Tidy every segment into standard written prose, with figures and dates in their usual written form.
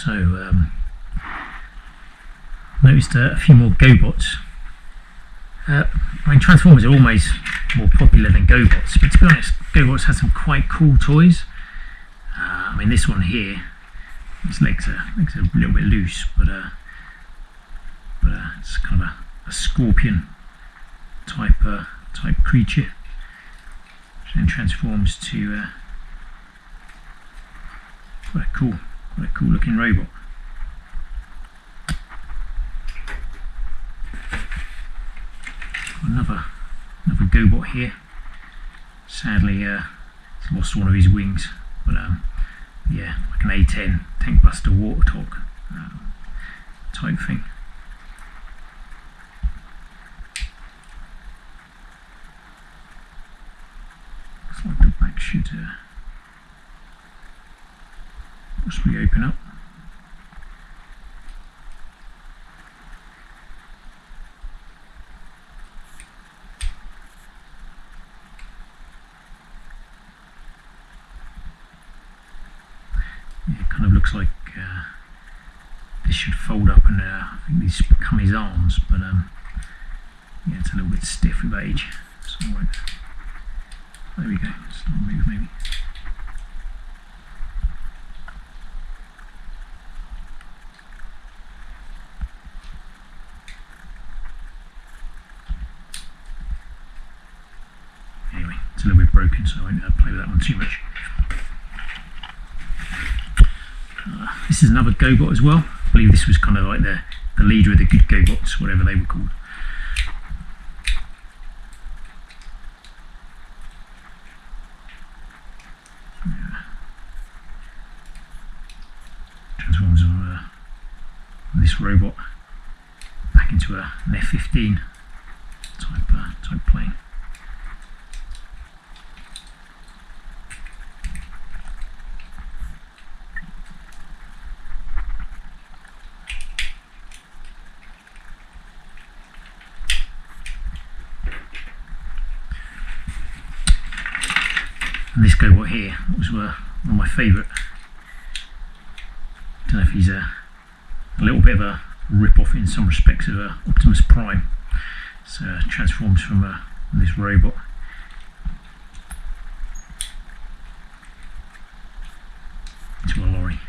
So noticed a few more gobots. I mean, Transformers are always more popular than gobots, but to be honest, gobots have some quite cool toys. I mean, this one here, his legs are a little bit loose, but it's kind of a scorpion type creature, which then transforms to quite a cool looking robot. Another gobot here. Sadly, he's lost one of his wings, but yeah, like an A10 tank buster warthog type thing. Looks like the back should possibly open up. Yeah, it kind of looks like this should fold up, and I think these become his arms, but yeah, it's a little bit stiff with age, so I won't. There we go, it's not move maybe. Anyway, it's a little bit broken, so I won't play with that one too much. This is another gobot as well. I believe this was kind of like the leader of the good gobots, whatever they were called. Transforms on this robot back into an F-15 type plane. And this gobot here was one of my favourite. Don't know if he's a little bit of a rip-off in some respects of Optimus Prime. So transforms from this robot into a lorry.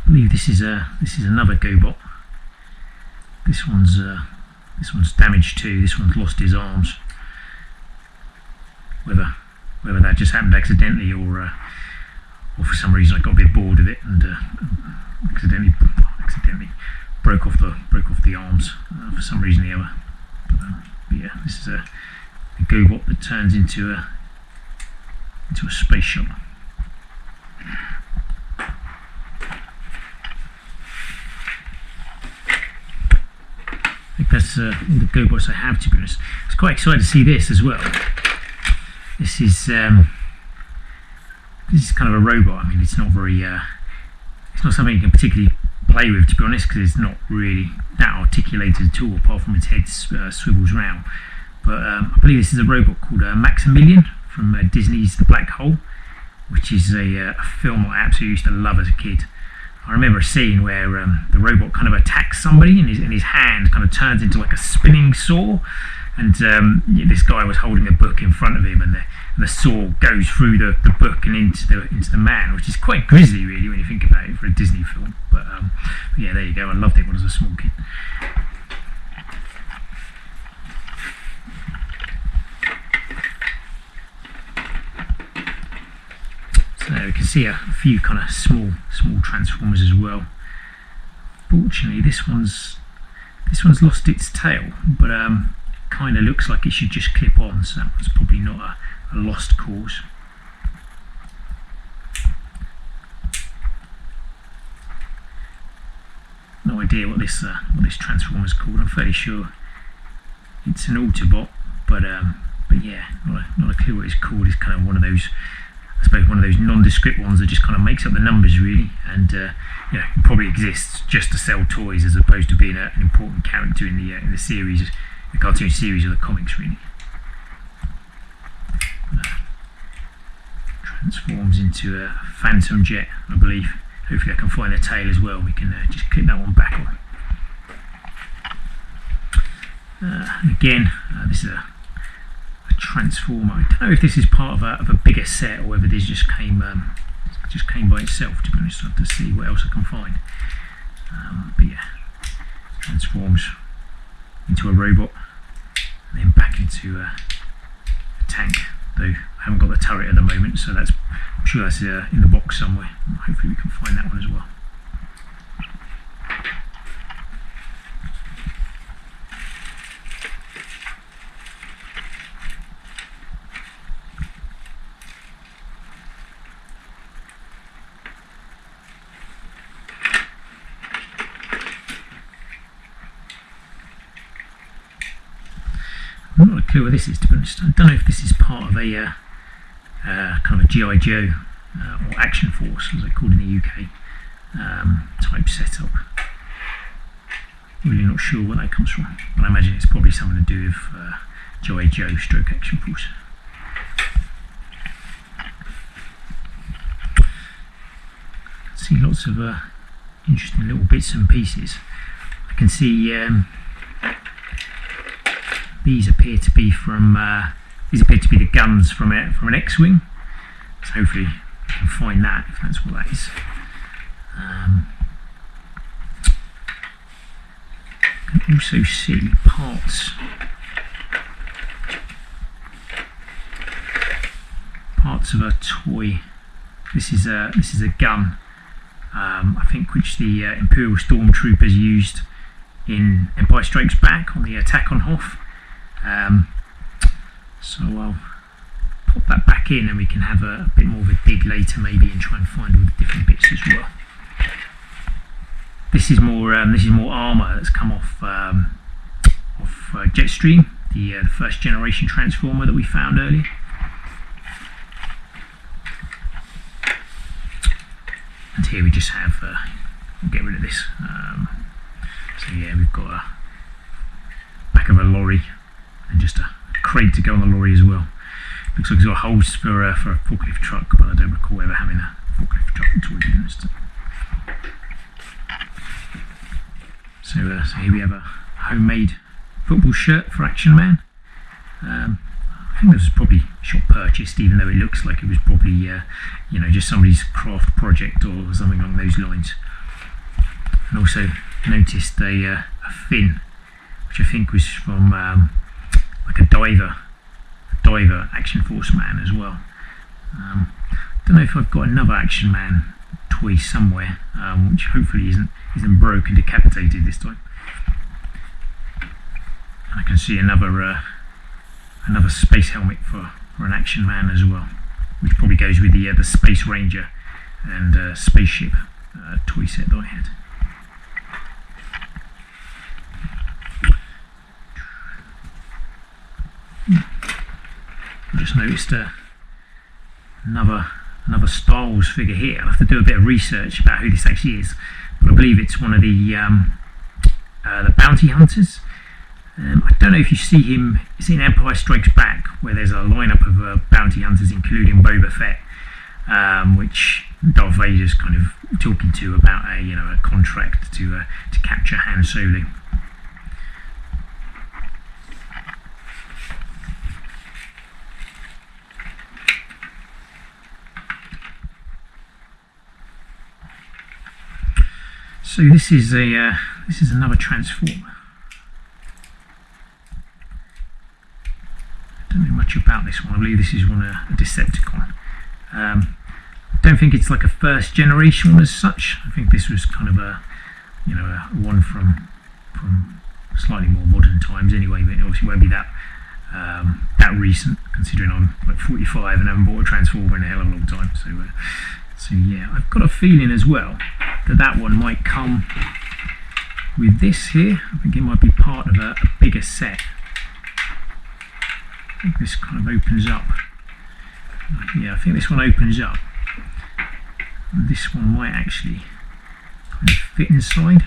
I believe this is another gobot. This one's damaged too. This one's lost his arms. Whether that just happened accidentally or for some reason I got a bit bored with it and accidentally broke off the arms for some reason or the other. But yeah, this is a gobot that turns into a space shuttle. I think that's all the gobots I have, to be honest. I was quite excited to see this as well. This is kind of a robot. I mean, it's not very, it's not something you can particularly play with, to be honest, because it's not really that articulated at all, apart from its head swivels round. But I believe this is a robot called Maximillian from Disney's The Black Hole, which is a film I absolutely used to love as a kid. I remember a scene where the robot kind of attacks somebody, and his hand kind of turns into like a spinning saw, and this guy was holding a book in front of him, and the saw goes through the book and into the man, which is quite grisly really when you think about it for a Disney film. But yeah, there you go. I loved it when I was a small kid. So we can see a few kind of small transformers as well. Fortunately, this one's lost its tail, but kind of looks like it should just clip on, so that was probably not a lost cause. No idea what this transformer is called. I'm fairly sure it's an Autobot, but yeah, not a clue what it's called. It's kind of one of those, I suppose, one of those nondescript ones that just kind of makes up the numbers really, and yeah, it probably exists just to sell toys as opposed to being an important character in the series, the cartoon series or the comics really. Transforms into a Phantom Jet, I believe. Hopefully I can find the tail as well. We can just click that one back on. And again, this is a transformer. I don't know if this is part of a bigger set or whether this just came by itself. To be honest, I'll have to see what else I can find. But yeah, transforms into a robot and then back into a tank. Though I haven't got the turret at the moment, so I'm sure that's in the box somewhere. Hopefully we can find that one as well. I'm not a clue what this is, to be honest. I don't know if this is part of a kind of a G.I. Joe or Action Force, as they're called in the UK, type setup. Really not sure where that comes from, but I imagine it's probably something to do with G.I. Joe stroke Action Force. See lots of interesting little bits and pieces. I can see these appear to be the guns from an X-wing. So hopefully we can find that, if that's what that is. You can also see parts of a toy. This is a gun, I think, which the Imperial Stormtroopers used in Empire Strikes Back on the attack on Hoth. So I'll pop that back in and we can have a bit more of a dig later maybe and try and find all the different bits as well. This is more armour that's come off Jetstream, the first generation transformer that we found earlier. And here we just have, we'll get rid of this. So yeah, we've got a back of a lorry and just a crate to go on the lorry as well. Looks like it's got holes for a forklift truck, but I don't recall ever having a forklift truck at all, to be honest. So here we have a homemade football shirt for Action Man. I think this was probably shop purchased, even though it looks like it was probably just somebody's craft project or something along those lines. And also noticed a fin, which I think was from like a diver Action Force man as well. Don't know if I've got another Action Man toy somewhere, which hopefully isn't broke and decapitated this time. And I can see another space helmet for an Action Man as well, which probably goes with the Space Ranger and spaceship toy set that I had. I just noticed another Star Wars figure here. I'll have to do a bit of research about who this actually is, but I believe it's one of the bounty hunters. I don't know if you see him. It's in Empire Strikes Back, where there's a lineup of bounty hunters, including Boba Fett, which Darth Vader's kind of talking to about a contract to capture Han Solo. So this is another transformer. I don't know much about this one. I believe this is a Decepticon. I don't think it's like a first generation one as such. I think this was kind of a one from slightly more modern times anyway, but it obviously won't be that recent, considering I'm like 45 and haven't bought a transformer in a hell of a long time. So yeah, I've got a feeling as well that one might come with this here. I think it might be part of a bigger set. I think this kind of opens up. Yeah, I think this one opens up. This one might actually kind of fit inside.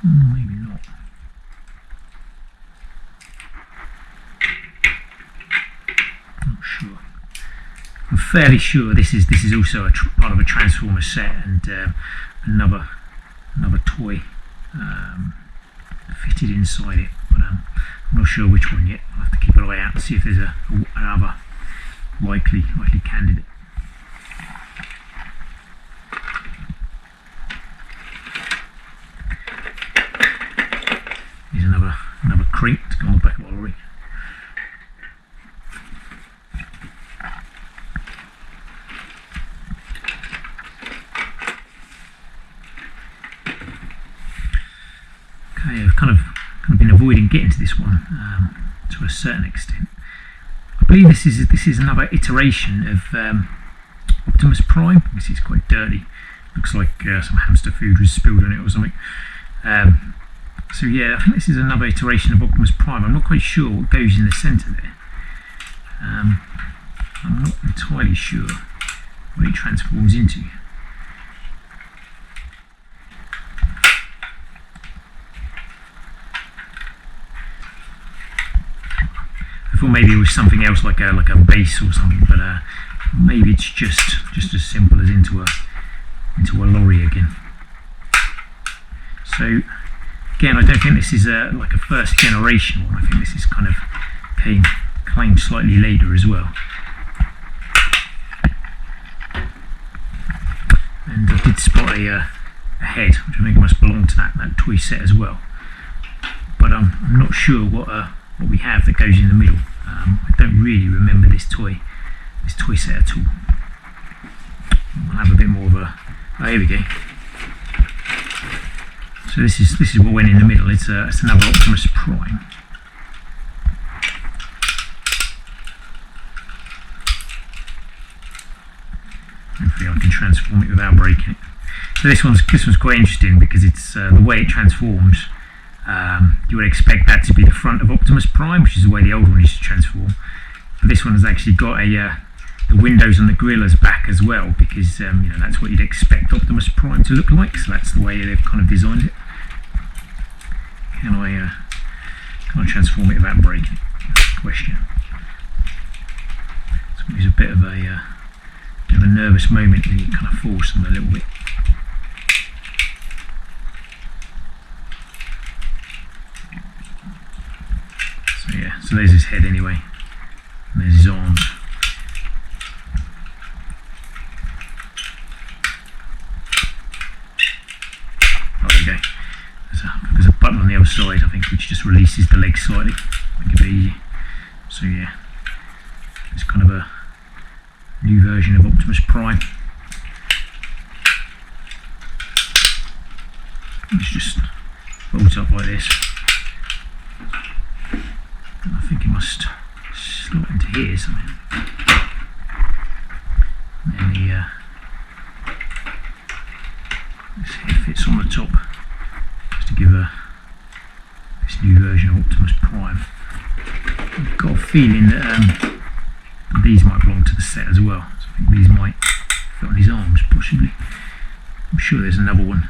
Maybe not. Not sure. I'm fairly sure this is also a part of a Transformer set, and another toy fitted inside it, but I'm not sure which one yet. I'll have to keep an eye out and see if there's another likely candidate. Here's another crate to go on the back of the lorry. Okay, I've kind of been avoiding getting to this one to a certain extent. I believe this is another iteration of Optimus Prime. This is quite dirty. Looks like some hamster food was spilled on it or something. So yeah, I think this is another iteration of Optimus Prime. I'm not quite sure what goes in the centre there. I'm not entirely sure what it transforms into. I thought maybe it was something else, like a base or something, but maybe it's just as simple as into a lorry again. So again, I don't think this is like a first generation one. I think this is kind of claimed slightly later as well. And I did spot a head, which I think must belong to that toy set as well. But I'm not sure what we have that goes in the middle. I don't really remember this toy set at all. I'll have a bit more of a. Oh, here we go. So this is what went in the middle. It's another Optimus Prime. Hopefully I can transform it without breaking it. So this one's quite interesting because it's the way it transforms. You would expect that to be the front of Optimus Prime, which is the way the old one used to transform. But this one has actually got the windows on the grill as back as well, because that's what you'd expect Optimus Prime to look like. So that's the way they've kind of designed it. Can I transform it without breaking it? That's the question. It's always a bit of a nervous moment when you kind of force them a little bit. So yeah, so there's his head anyway, and there's his arms. Oh, there we go. There's a button on the other side, I think, which just releases the legs slightly, make it a bit easy. So yeah, it's kind of a new version of Optimus Prime. It's just bolts up like this. And I think it must slot into here something. And then this head fits on the top, just to give this new version of Optimus Prime. I've got a feeling that these might belong to the set as well. So I think these might fit on his arms, possibly. I'm sure there's another one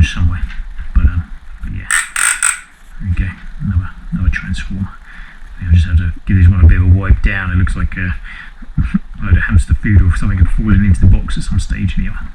somewhere. But yeah, there we go, another transformer. I'll just have to give this one a bit of a wipe down. It looks like a load of hamster food or something had fallen into the box at some stage in the other.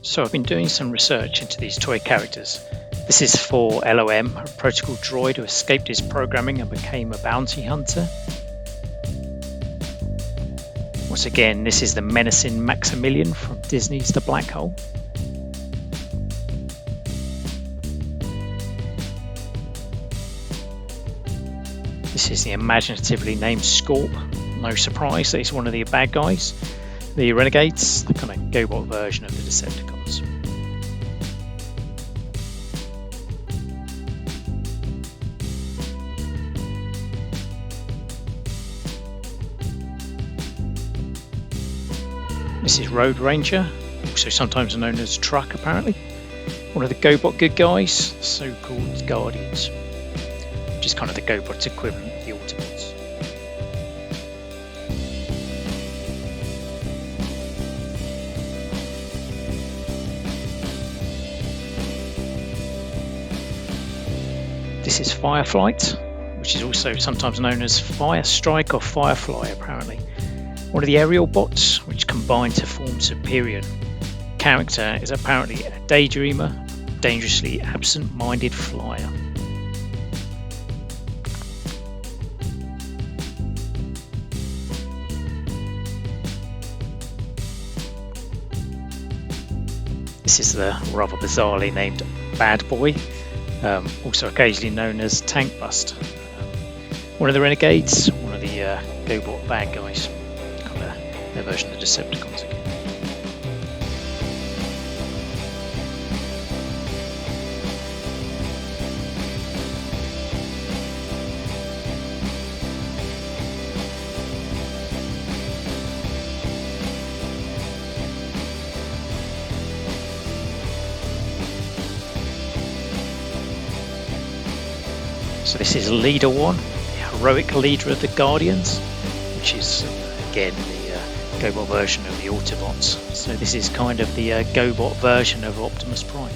So I've been doing some research into these toy characters. This is for LOM, a protocol droid who escaped his programming and became a bounty hunter. Once again, this is the menacing Maximillian from Disney's The Black Hole. This is the imaginatively named Scorp. No surprise that he's one of the bad guys. The Renegades, the kind of gobot version of the Decepticons. This is Road Ranger, also sometimes known as Truck apparently. One of the Gobot good guys, the so-called Guardians, which is kind of the Gobot equivalent of the Autobots. This is Fireflight, which is also sometimes known as Firestrike or Firefly apparently. One of the aerial bots, which combine to form Superior. Character is apparently a daydreamer, dangerously absent-minded flyer. This is the rather bizarrely named Bad Boy, also occasionally known as Tank Bust. One of the Renegades, one of the Gobot bad guys, kind of their version of the Decepticons again. So this is Leader 1, the heroic leader of the Guardians, which is again the Gobot version of the Autobots. So this is kind of the Gobot version of Optimus Prime.